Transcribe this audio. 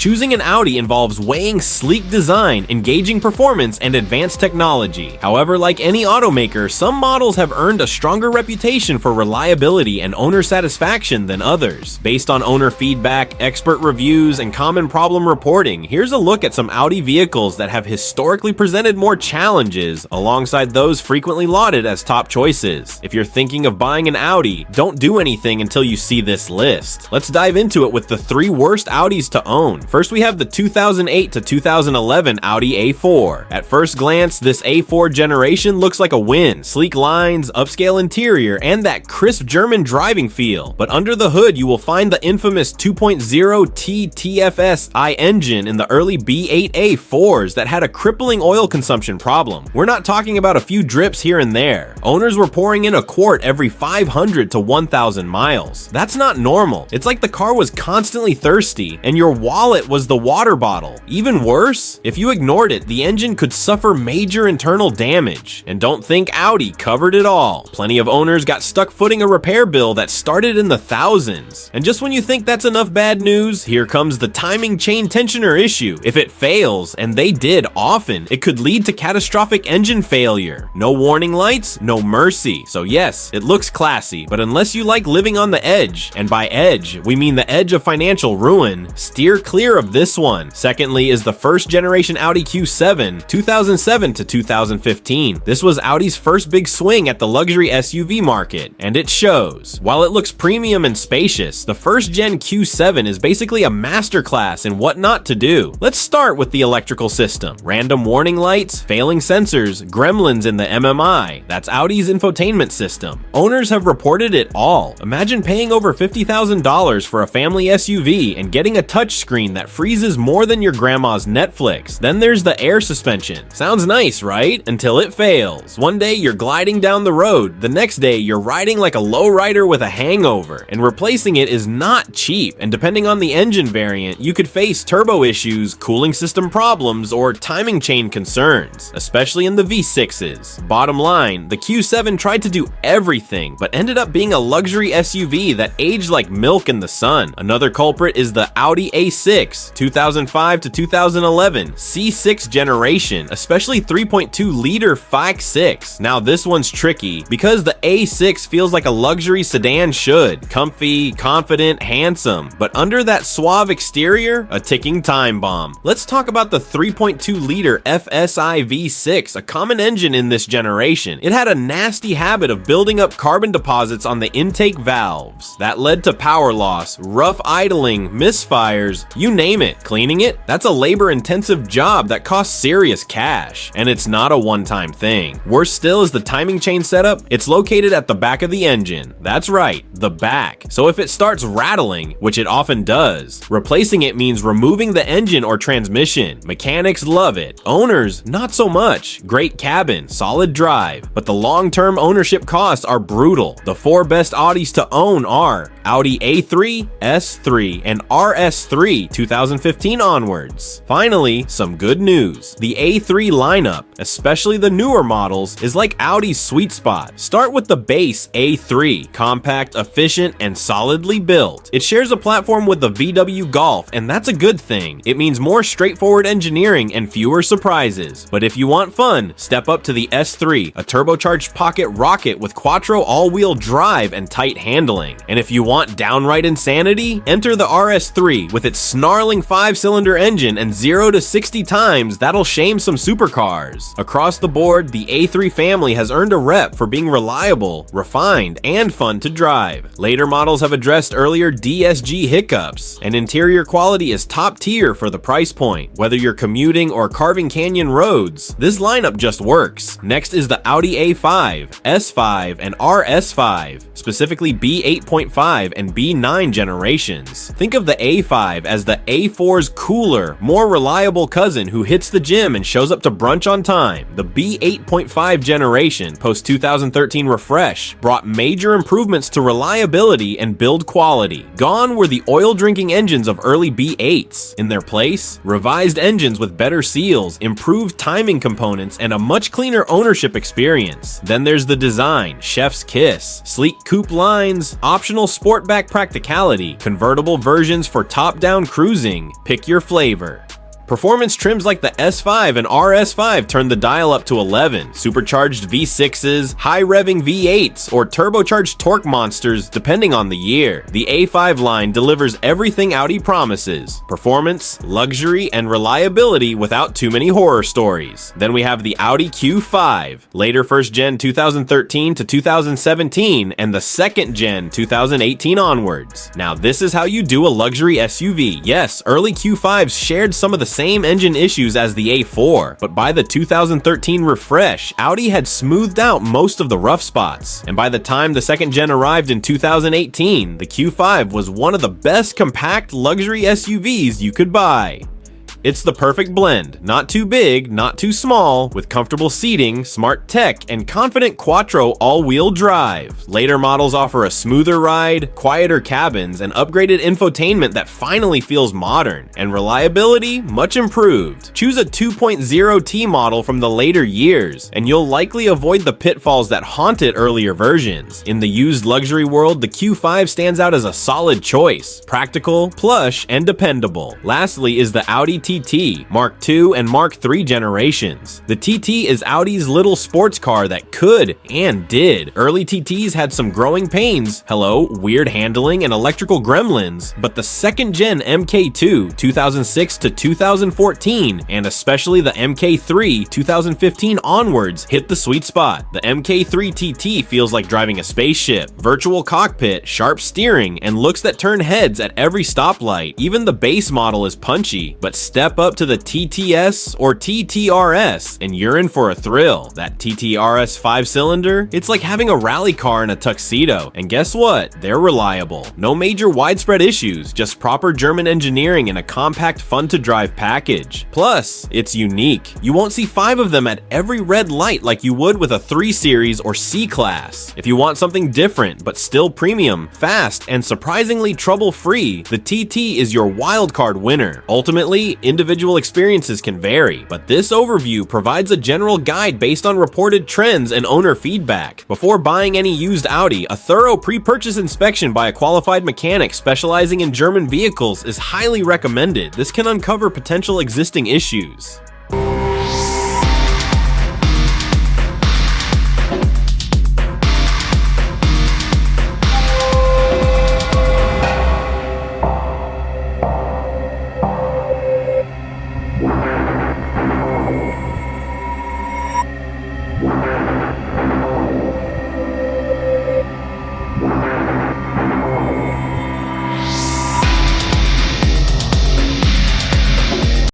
Choosing an Audi involves weighing sleek design, engaging performance, and advanced technology. However, like any automaker, some models have earned a stronger reputation for reliability and owner satisfaction than others. Based on owner feedback, expert reviews, and common problem reporting, here's a look at some Audi vehicles that have historically presented more challenges alongside those frequently lauded as top choices. If you're thinking of buying an Audi, don't do anything until you see this list. Let's dive into it with the 3 worst Audis to own. First, we have the 2008 to 2011 Audi A4. At first glance, this A4 generation looks like a win. Sleek lines, upscale interior, and that crisp German driving feel. But under the hood, you will find the infamous 2.0T TFSI engine in the early B8 A4s that had a crippling oil consumption problem. We're not talking about a few drips here and there. Owners were pouring in a quart every 500 to 1,000 miles. That's not normal. It's like the car was constantly thirsty and your wallet was the water bottle. Even worse, if you ignored it, the engine could suffer major internal damage. And don't think Audi covered it all. Plenty of owners got stuck footing a repair bill that started in the thousands. And just when you think that's enough bad news, here comes the timing chain tensioner issue. If it fails, and they did often, it could lead to catastrophic engine failure. No warning lights, no mercy. So yes, it looks classy, but unless you like living on the edge, and by edge, we mean the edge of financial ruin, steer clear of this one. Secondly is the first generation Audi Q7, 2007 to 2015. This was Audi's first big swing at the luxury SUV market, and it shows. While it looks premium and spacious, the first gen Q7 is basically a masterclass in what not to do. Let's start with the electrical system. Random warning lights, failing sensors, gremlins in the MMI. That's Audi's infotainment system. Owners have reported it all. Imagine paying over $50,000 for a family SUV and getting a touchscreen that freezes more than your grandma's Netflix. Then there's the air suspension. Sounds nice, right? Until it fails. One day you're gliding down the road, the next day you're riding like a lowrider with a hangover, and replacing it is not cheap, and depending on the engine variant, you could face turbo issues, cooling system problems, or timing chain concerns, especially in the V6s. Bottom line, the Q7 tried to do everything, but ended up being a luxury SUV that aged like milk in the sun. Another culprit is the Audi A6, 2005 to 2011, C6 generation, especially 3.2-liter 5.6. Now this one's tricky because the A6 feels like a luxury sedan should. Comfy, confident, handsome, but under that suave exterior, a ticking time bomb. Let's talk about the 3.2-liter FSI V6, a common engine in this generation. It had a nasty habit of building up carbon deposits on the intake valves. That led to power loss, rough idling, misfires, you name it. Cleaning it? That's a labor-intensive job that costs serious cash, and it's not a one-time thing. Worse still is the timing chain setup. It's located at the back of the engine. That's right, the back. So if it starts rattling, which it often does, replacing it means removing the engine or transmission. Mechanics love it. Owners, not so much. Great cabin, solid drive, but the long-term ownership costs are brutal. The 4 best Audis to own are Audi A3, S3, and RS3 2015 onwards. Finally, some good news. The A3 lineup, especially the newer models, is like Audi's sweet spot. Start with the base A3, compact, efficient, and solidly built. It shares a platform with the VW Golf, and that's a good thing. It means more straightforward engineering and fewer surprises. But if you want fun, step up to the S3, a turbocharged pocket rocket with quattro all-wheel drive and tight handling. And if you want downright insanity, enter the RS3 with its snarling 5-cylinder engine, and 0 to 60 times that'll shame some supercars. Across the board, the A3 family has earned a rep for being reliable, refined, and fun to drive. Later models have addressed earlier DSG hiccups, and interior quality is top tier for the price point. Whether you're commuting or carving canyon roads, this lineup just works. Next is the Audi A5, S5, and RS5, specifically B8.5 and B9 generations. Think of the A5 as the A4's cooler, more reliable cousin who hits the gym and shows up to brunch on time. The B8.5 generation, post 2013 refresh, brought major improvements to reliability and build quality. Gone were the oil-drinking engines of early B8s. In their place, revised engines with better seals, improved timing components, and a much cleaner ownership experience. Then there's the design, chef's kiss, sleek coupe lines, optional sportback practicality, convertible versions for top-down cruising, choosing, pick your flavor. Performance trims like the S5 and RS5 turn the dial up to 11, supercharged V6s, high-revving V8s, or turbocharged torque monsters depending on the year. The A5 line delivers everything Audi promises: performance, luxury, and reliability without too many horror stories. Then we have the Audi Q5, later first gen 2013 to 2017, and the second gen 2018 onwards. Now this is how you do a luxury SUV. Yes, early Q5s shared some of the same engine issues as the A4, but by the 2013 refresh, Audi had smoothed out most of the rough spots. And by the time the second gen arrived in 2018, the Q5 was one of the best compact luxury SUVs you could buy. It's the perfect blend, not too big, not too small, with comfortable seating, smart tech, and confident quattro all-wheel drive. Later models offer a smoother ride, quieter cabins, and upgraded infotainment that finally feels modern, and reliability much improved. Choose a 2.0T model from the later years, and you'll likely avoid the pitfalls that haunted earlier versions. In the used luxury world, the Q5 stands out as a solid choice, practical, plush, and dependable. Lastly is the Audi TT, Mark II and Mark III generations. The TT is Audi's little sports car that could and did. Early TTs had some growing pains, weird handling and electrical gremlins, but the second gen MK2 2006 to 2014 and especially the MK3 2015 onwards hit the sweet spot. The MK3 TT feels like driving a spaceship, virtual cockpit, sharp steering, and looks that turn heads at every stoplight. Even the base model is punchy, but step up to the TTS or TTRS and you're in for a thrill. That TTRS 5-cylinder, it's like having a rally car in a tuxedo. And guess what? They're reliable. No major widespread issues, just proper German engineering and a compact, fun-to-drive package. Plus, it's unique. You won't see 5 of them at every red light like you would with a 3 Series or C-Class. If you want something different but still premium, fast, and surprisingly trouble-free, the TT is your wildcard winner. Ultimately, individual experiences can vary, but this overview provides a general guide based on reported trends and owner feedback. Before buying any used Audi, a thorough pre-purchase inspection by a qualified mechanic specializing in German vehicles is highly recommended. This can uncover potential existing issues.